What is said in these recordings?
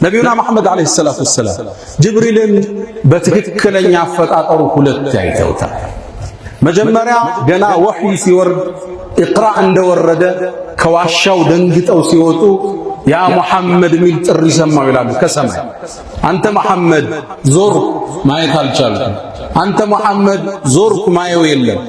ነቢዩና መሐመድ ዓለይሂ ሰላቱ ወሰላም ጅብሪልን በትክክለኛ አፈጣጠሩ ሁለት አይተውታል። መጀመሪያ ገና ወህይ ሲወርድ ኢቅራ እንደወረደ ከዋሻው ደንግጠው ሲወጡ ያ ሙሐመድ ሚል ጥሪ ሰማው ይላሉ ከሰማይ። አንተ ሙሐመድ ዞርኩ ማየት አልቻልኩም፣ አንተ ሙሐመድ ዞርኩ ማየው የለም።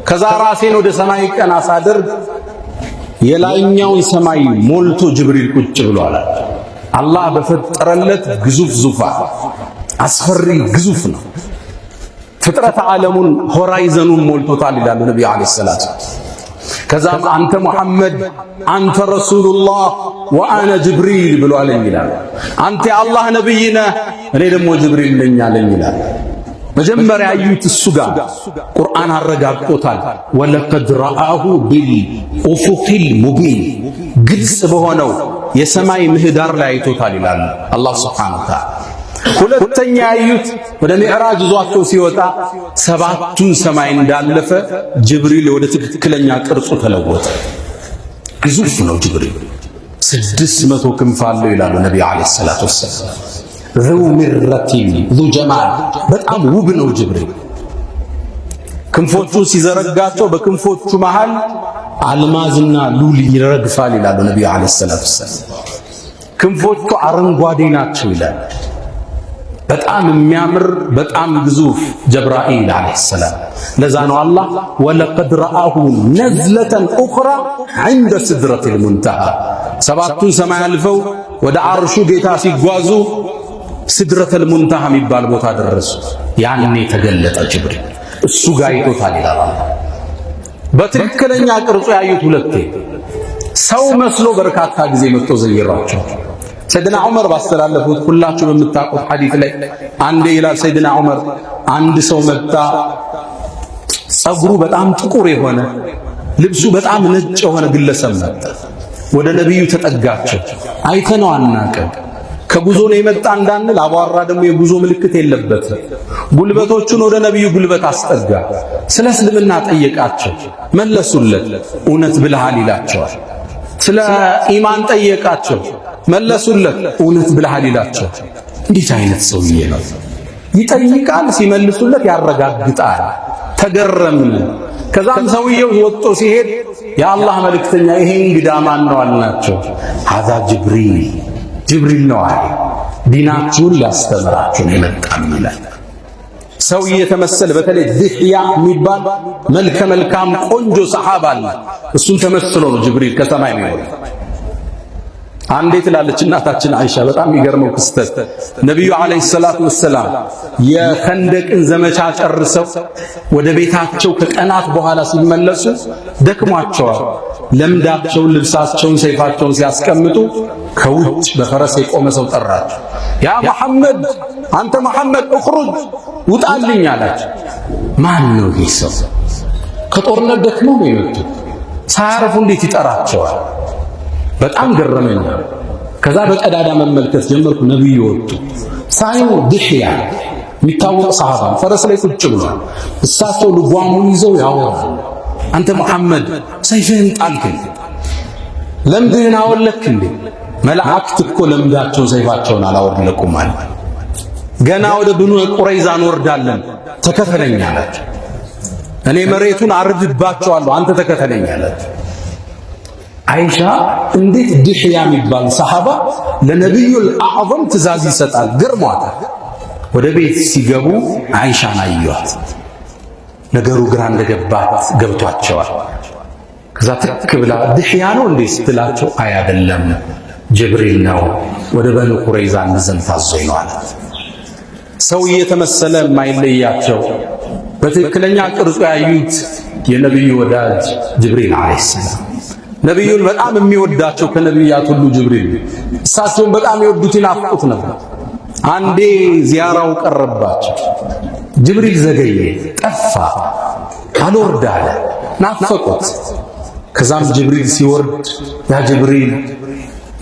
ከዛ ራሴን ወደ ሰማይ ቀና ሳደርግ የላይኛውን ሰማይ ሞልቶ ጅብሪል ቁጭ ብሏል። አላህ በፈጠረለት ግዙፍ ዙፋን አስፈሪ ግዙፍ ነው። ፍጥረት ዓለሙን ሆራይዘኑን ሞልቶታል ይላሉ ነብዩ አለይሂ ሰላቱ። ከዛም አንተ ሙሐመድ አንተ ረሱሉላህ ወአነ ጅብሪል ብሎ አለኝ ይላል። አንተ የአላህ ነብይ ነህ እኔ ደግሞ ጅብሪል ነኝ አለኝ ይላል። መጀመሪያ ያዩት እሱ ጋር ቁርአን አረጋግጦታል። ወለቀድ ረአሁ ቢልኡፉቂል ሙቢን ግልጽ በሆነው የሰማይ ምህዳር ላይ አይቶታል ይላል አላህ ሱብሓነሁ ወተዓላ። ሁለተኛ ያዩት ወደ ሚዕራጅ ይዟቸው ሲወጣ ሰባቱን ሰማይ እንዳለፈ ጅብሪል ወደ ትክክለኛ ቅርጹ ተለወጠ። ግዙፍ ነው ጅብሪል፣ 600 ክንፍ አለው ይላሉ ነብዩ አለይሂ ሰላቱ ወሰላም። ذو مرة ذو جمال በጣም ውብ ነው ጅብሪል። ክንፎቹ ሲዘረጋቸው በክንፎቹ መሃል አልማዝና ሉል ይረግፋል ይላሉ ነብዩ አለይሂ ሰላቱ ወሰላም። ክንፎቹ አረንጓዴ ናቸው ይላል። በጣም የሚያምር በጣም ግዙፍ ጀብራኢል አለይሂ ሰላም። ለዛ ነው አላህ ወለቀድ ረአሁ ነዝለተን ኡኽራ ዐንደ ሲድረቲል ሙንተሃ ሰባቱን ሰማይ አልፈው ወደ አርሹ ጌታ ሲጓዙ ሲድረተል ሙንተሃ የሚባል ቦታ ደረሱ። ያኔ ተገለጠ ጅብሪል፣ እሱ ጋር አይቶታል ይላል። በትክክለኛ ቅርጹ ያዩት ሁለቴ ሰው መስሎ በርካታ ጊዜ መጥቶ ዘይራቸው። ሰይድና ዑመር ባስተላለፉት ሁላችሁ በምታውቁት ሐዲስ ላይ አንዴ ይላል ሰይድና ዑመር አንድ ሰው መጣ፣ ጸጉሩ በጣም ጥቁር የሆነ ልብሱ በጣም ነጭ የሆነ ግለሰብ መጣ። ወደ ነብዩ ተጠጋቸው። አይተነው አናውቅም፣ ከጉዞ ነው የመጣ እንዳንል አቧራ ደግሞ የጉዞ ምልክት የለበትም። ጉልበቶቹን ወደ ነብዩ ጉልበት አስጠጋ። ስለ እስልምና ጠየቃቸው፣ መለሱለት። እውነት ብለሃል ይላቸዋል። ስለ ኢማን ጠየቃቸው፣ መለሱለት። እውነት ብለሃል ይላቸው። እንዴት አይነት ሰውዬ ነው! ይጠይቃል፣ ሲመልሱለት ያረጋግጣል። ተገረምን። ከዛም ሰውየው ወጥቶ ሲሄድ የአላህ መልእክተኛ ይሄ እንግዳ ማን ነው አልናቸው። ሀዛ ጅብሪል ነው አለ። ዲናችሁን ሊያስተምራችሁ ነው የመጣው ይላል። ሰው እየተመሰለ በተለይ ድህያ የሚባል መልከ መልካም ቆንጆ ሰሃባ አለ። እሱን ተመስሎ ነው ጅብሪል ከሰማይ የሚወርድ። አንዴ ትላለች እናታችን አይሻ በጣም የሚገርመው ክስተት ነብዩ አለይሂ ሰላቱ ወሰላም የኸንደቅን ዘመቻ ጨርሰው ወደ ቤታቸው ከቀናት በኋላ ሲመለሱ ደክሟቸዋል። ለምዳቸውን፣ ልብሳቸውን፣ ሰይፋቸውን ሲያስቀምጡ ከውጭ በፈረስ የቆመ ሰው ጠራቸው። ያ መሐመድ አንተ መሐመድ እኽሩጅ ውጣልኝ አላቸው። ማን ነው ይህ ሰው? ከጦርነት ደክመው ነው የመጡት። ሳያርፉ እንዴት ይጠራቸዋል? በጣም ገረመኝ። ከዛ በቀዳዳ መመልከት ጀመርኩ። ነብዩ ወጡ። ሳዩ ድህያ የሚታወቅ ሰሃባ ፈረስ ላይ ቁጭ ብሏል። እሳቸው ልጓሙን ይዘው ያወራሉ። አንተ መሐመድ ሰይፍህን ጣልክ፣ ለምድህን አወለክ እንዴ? መላእክት እኮ ለምዳቸውን ሰይፋቸውን አላወለቁም ማለት። ገና ወደ ብኑ ቁረይዛ እንወርዳለን፣ ተከተለኝ አላቸው። እኔ መሬቱን አርድባቸዋለሁ፣ አንተ ተከተለኝ አላቸው። አይሻ እንዴት ድህያ የሚባል ሰሃባ ለነብዩል አዕዘም ትእዛዝ ይሰጣል? ግርሟታል። ወደ ቤት ሲገቡ አይሻን አዩዋት። ነገሩ ግራ እንደገባት ገብቷቸዋል። ከዛ ትክ ብላ ድህያ ነው እንዴ ስትላቸው አይ አይደለም ጅብሪል ነው ወደ በኑ ቁረይዛ እንዘምት አዞኝ ነው አላት። ሰው እየተመሰለ የማይለያቸው በትክክለኛ ቅርጹ ያዩት የነብዩ ወዳጅ ጅብሪል አለይሂ ሰላም። ነብዩን በጣም የሚወዳቸው ከነብያት ሁሉ ጅብሪል፣ እሳቸውን በጣም ይወዱት ይናፍቁት ነበር። አንዴ ዚያራው ቀረባቸው። ጅብሪል ዘገየ፣ ጠፋ፣ አልወርድ አለ። ናፈቁት። ከዛም ጅብሪል ሲወርድ ያ ጅብሪል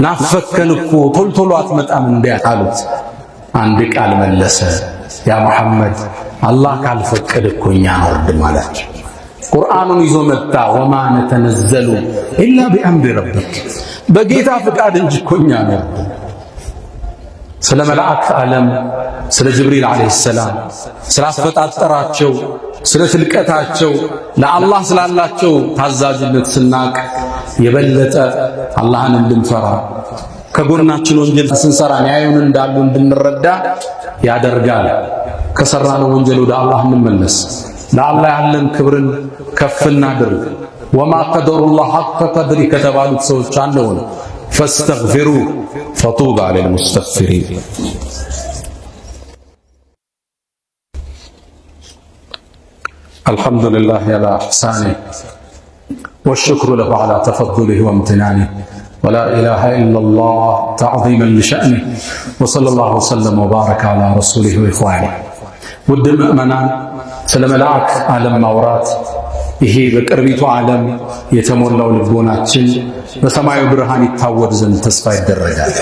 ናፈከን እኮ ቶልቶሎ አትመጣም እንዴ አሉት። አንድ ቃል መለሰ፣ ያ መሐመድ አላህ ካልፈቀደ እኮ እኛ አንወርድም አላቸው። ቁርአኑን ይዞ መጣ። ወማ ነተነዘሉ ኢላ ቢአምሪ ረቢክ፣ በጌታ ፍቃድ እንጂ እኮ እኛ አንወርድም። ስለ መላእክት ዓለም ስለ ጅብሪል አለይሂ ሰላም ስላፈጣጠራቸው ስለ ትልቀታቸው ለአላህ ስላላቸው ታዛዥነት ስናቅ የበለጠ አላህን እንድንፈራ ከጎናችን ወንጀል ስንሰራ ያዩን እንዳሉ እንድንረዳ ያደርጋል። ከሰራነው ወንጀል ወደ አላህ እንመለስ። ለአላህ ያለን ክብርን ከፍ እናድርግ። ወማ ቀደሩላህ ሐቀ ቀድሪ ከተባሉት ሰዎች አንደውን ፈስተግፊሩ ፈጡባ ሊልሙስተግፊሪን። አልሐምዱሊላህ ዐላ ኢሕሳኒህ ወሽክሩ ለሁ ዐላ ተፈዱሊህ ወምትናኒህ ولا إله إلا الله تعظيما لشأنه وصلى الله وسلم وبارك على رسوله وإخوانه. ውድ ምእመናን ስለ መላእክት ዓለም ማውራት ይሄ በቅርቢቱ ዓለም የተሞላው ልቦናችን በሰማዩ ብርሃን ይታወድ ዘንድ ተስፋ ይደረጋል።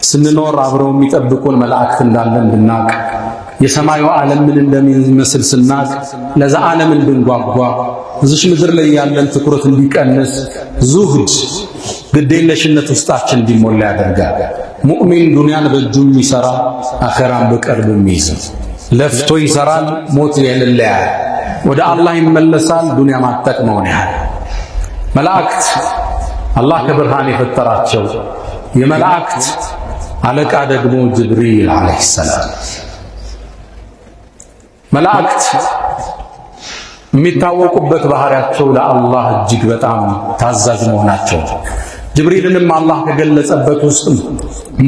ስንኖር አብረው የሚጠብቁን መላእክት እንዳለን እንድናቅ የሰማዩ ዓለም ምን እንደሚመስል ስናቅ ለዛ ዓለም እንድንጓጓ እዚሽ ምድር ላይ ያለን ትኩረት እንዲቀንስ ዙህድ ግዴለሽነት ውስጣችን እንዲሞላ ያደርጋል። ሙእሚን ዱንያን በእጁ የሚሰራ አኺራን በቀልቡ የሚይዝ ለፍቶ ይሰራል፣ ሞት የለለያል፣ ወደ አላህ ይመለሳል። ዱንያ ማጠቅመውን ያህል መላእክት አላህ ከብርሃን የፈጠራቸው የመላእክት አለቃ ደግሞ ጅብሪል አለይሂ ሰላም። መላእክት የሚታወቁበት ባህሪያቸው ለአላህ እጅግ በጣም ታዛዥ መሆናቸው። ጅብሪልንም አላህ ከገለጸበት ውስጥ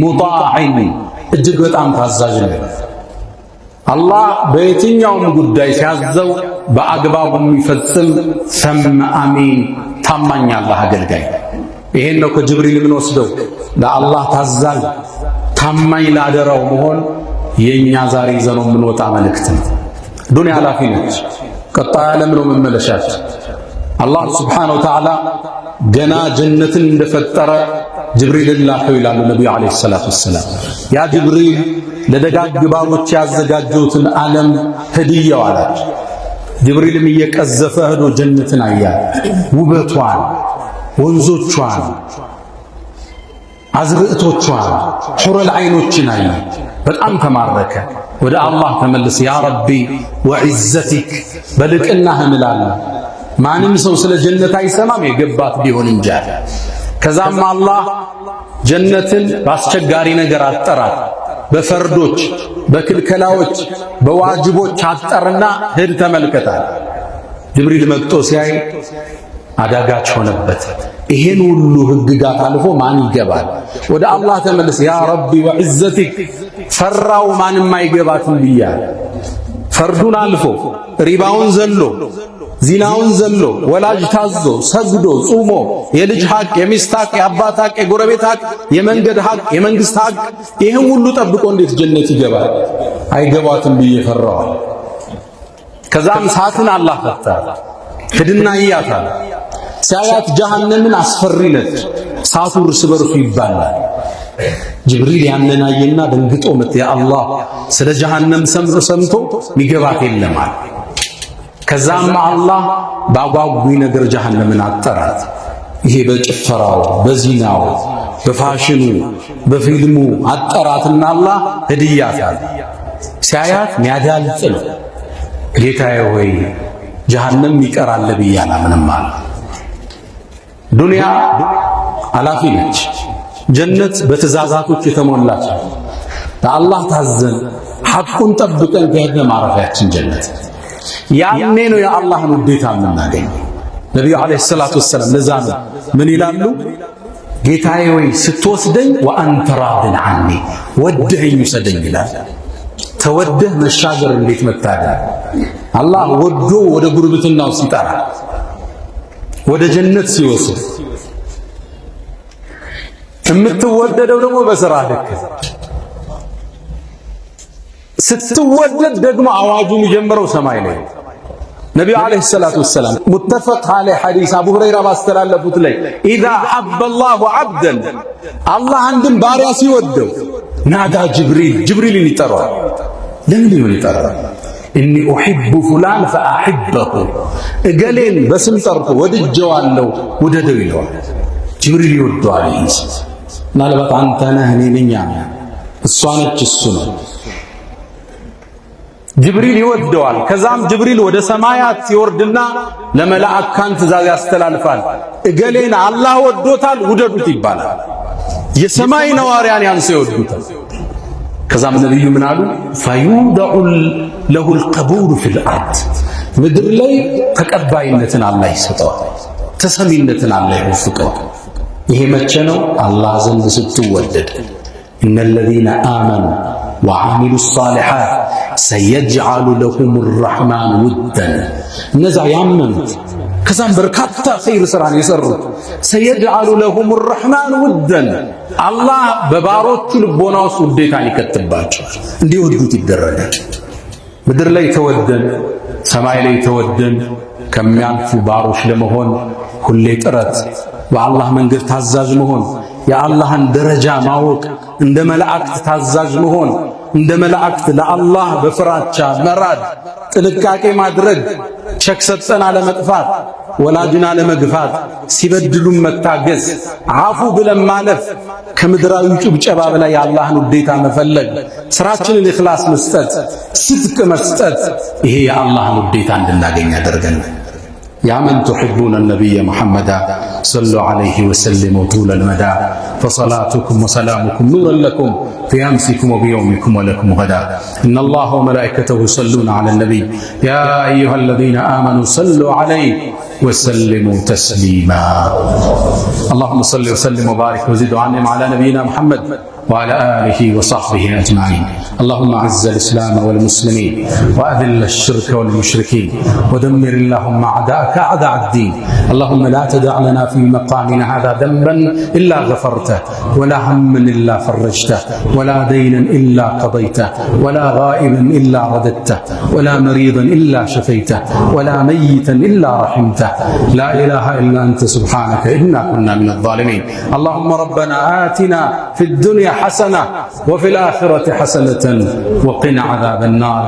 ሙጣዕን እጅግ በጣም ታዛዥ ነው። አላህ በየትኛውም ጉዳይ ሲያዘው በአግባቡ የሚፈጽም ሰም አሚን ታማኝ አላህ አገልጋይ። ይሄን ነው ከጅብሪል ምን ወስደው ለአላህ ታዛዥ ታማኝ ላደራው መሆን የኛ ዛሬ ይዘነው የምንወጣ መልእክት ነው። ዱንያ ኃላፊ ነች፣ ቀጣይ ዓለም ነው መመለሻችን። አላህ ሱብሓነሁ ወተዓላ ገና ጀነትን እንደፈጠረ ጅብሪልን ላከው ይላሉ ነቢዩ ዓለይሂ ሰላቱ ወሰላም። ያ ጅብሪል ለደጋግ ባሮች ያዘጋጀውትን ዓለም ህድያው አላቸው። ጅብሪልም እየቀዘፈ ሄዶ ጀነትን አያል፣ ውበቷን፣ ወንዞቿን፣ አዝርዕቶቿን፣ ሑረል ዐይኖችን አየ። በጣም ተማረከ። ወደ አላህ ተመለሰ። ያ ረቢ ወዒዘቲክ በልቅናህ እምላለሁ ማንም ሰው ስለ ጀነት አይሰማም የገባት ቢሆን እንጂ አለ። ከዛም አላህ ጀነትን በአስቸጋሪ ነገር አጠራት። በፈርዶች፣ በክልከላዎች፣ በዋጅቦች አጠርና ሂድ ተመልከታል። ጅብሪል መጥቶ ሲያይ አዳጋች ሆነበት። ይሄን ሁሉ ህግጋት አልፎ ማን ይገባል? ወደ አላህ ተመለስ። ያ ረቢ ወዒዘቲክ ፈራው ማንም አይገባትም ብያለ። ፈርዱን አልፎ ሪባውን ዘሎ ዚናውን ዘሎ ወላጅ ታዞ ሰግዶ ጾሞ የልጅ ሐቅ፣ የሚስት ሐቅ፣ የአባት ሐቅ፣ የጎረቤት ሐቅ፣ የመንገድ ሐቅ፣ የመንግስት ሐቅ ይሄን ሁሉ ጠብቆ እንዴት ጀነት ይገባል? አይገባትም ብዬ ፈራዋል። ከዛም ሰዓትን አላህ ፈጠረ። ሂድና እያታል። ሲያያት ጀሃነምን አስፈሪ ነች። ሰዓቱ እርስ በርሱ ይባላል። ጅብሪል ያንን አየና ደንግጦ መጣ። ያ አላህ ስለ ጀሃነም ሰምቶ ሚገባት የለም አለ። ከዛም አላህ ባጓጉ ነገር ጀሃነምን አጠራት። ይሄ በጭፈራው፣ በዚናው፣ በፋሽኑ፣ በፊልሙ አጠራትና አላህ ህድያታል። ሲያያት ሚያዳልጥ ነው። ጌታዬ ሆይ ጀሃነም ይቀራል ብያላ ምንም አለ። ዱንያ አላፊ ነች። ጀነት በትእዛዛቶች የተሞላች ለአላህ ታዘን ሐቁን ጠብቀን ከሄድን ማረፊያችን ጀነት። ያኔ ነው የአላህን ውዴታ የምናገኘው። ነቢዩ ዓለይሂ ሰላቱ ወሰላም ለዛ ነው ምን ይላሉ? ጌታዬ ወይ ስትወስደኝ ወአንተ ራድን ዐኒ ወደኸኝ ውሰደኝ ይላል። ተወደህ መሻገር እንዴት መታደል! አላህ ወዶ ወደ ጉርብትናው ሲጠራ ወደ ጀነት ሲወስድ የምትወደደው ደግሞ በሥራ ልክ ስትወደድ ደግሞ አዋጁ የሚጀምረው ሰማይ ላይ። ነቢዩ ዓለይሂ ሰላቱ ወሰላም ሙተፈቅ ዐለይሂ ሐዲስ አቡ ሁረይራ ባስተላለፉት ላይ ኢዛ ሐበ አላሁ ዐብደን አላህ አንድን ባሪያ ሲወደው ናዳ ጅብሪልን ይጠራዋል። ለምን ይሆን ይጠራል? እኒ ኡሒቡ ፉላን ፈአሕበሁ እገሌን በስም ጠርቶ ወድጀዋለሁ ውደደው ይለዋል። ጅብሪል ይወደዋል። ምናልባት አንተ ነህ እኔ ነኝ እሷ ነች እሱ ነው። ጅብሪል ይወደዋል። ከዛም ጅብሪል ወደ ሰማያት ይወርድና ለመላእክት ትእዛዝ ያስተላልፋል። እገሌን አላህ ወዶታል ውደዱት ይባላል። የሰማይ ነዋሪያን ያንሰ ይወዱታል። ከዛም ነብዩ ምን አሉ? ፈዩደዑ ለሁ القبول في الارض ምድር ላይ ተቀባይነትን አላህ ይሰጠዋል። ተሰሚነትን አላህ ይወፍቀዋል። ይሄ መቼ ነው? አላህ ዘንድ ስትወደድ። إن الذين آمنوا وعملوا الصالحات سيجعل لهم الرحمن ودا እነዛ ያመኑት ከዛም በርካታ ኸይር ስራን የሰሩት سيجعل لهم الرحمن ودا አላህ በባሮቹ ልቦና ውስጥ ውዴታን ይከትባቸው እንዲወዱት ይደረጋል። ምድር ላይ ተወደን ሰማይ ላይ ተወደን ከሚያልፉ ባሮች ለመሆን ሁሌ ጥረት፣ በአላህ መንገድ ታዛዥ መሆን፣ የአላህን ደረጃ ማወቅ፣ እንደ መላእክት ታዛዥ መሆን፣ እንደ መላእክት ለአላህ በፍራቻ መራድ፣ ጥንቃቄ ማድረግ፣ ቸክ ሰጠን አለመጥፋት፣ ወላጅን አለመግፋት፣ ሲበድሉም መታገስ፣ አፉ ብለን ማለፍ፣ ከምድራዊ ጭብጨባ በላይ የአላህን ውዴታ መፈለግ፣ ስራችንን ኢኽላስ መስጠት፣ ስድቅ መስጠት፣ ይሄ የአላህን ውዴታ እንድናገኝ ያደርገን። يا من تحبون النبي محمد صلوا عليه وسلموا طول المدى فصلاتكم وسلامكم نورا لكم في أمسكم وبيومكم ولكم غدا. إن الله وملائكته يصلون على النبي يا أيها الذين آمنوا صلوا عليه وسلموا تسليما. اللهم صل وسلم وبارك وزد وعنهم على نبينا محمد وعلى آله وصحبه أجمعين. اللهم أعز الإسلام والمسلمين وأذل الشرك والمشركين ودمر اللهم أعداءك أعداء الدين. اللهم لا تدع لنا في مقامنا هذا ذنبا إلا غفرته ولا هما إلا فرجته ولا دينا إلا قضيته ولا غائبا إلا رددته ولا مريضا إلا شفيته ولا ميتا إلا رحمته. لا إله إلا أنت سبحانك إنا كنا من الظالمين. اللهم ربنا آتنا في الدنيا حسنة وفي الآخرة حسنة وقنا عذاب النار.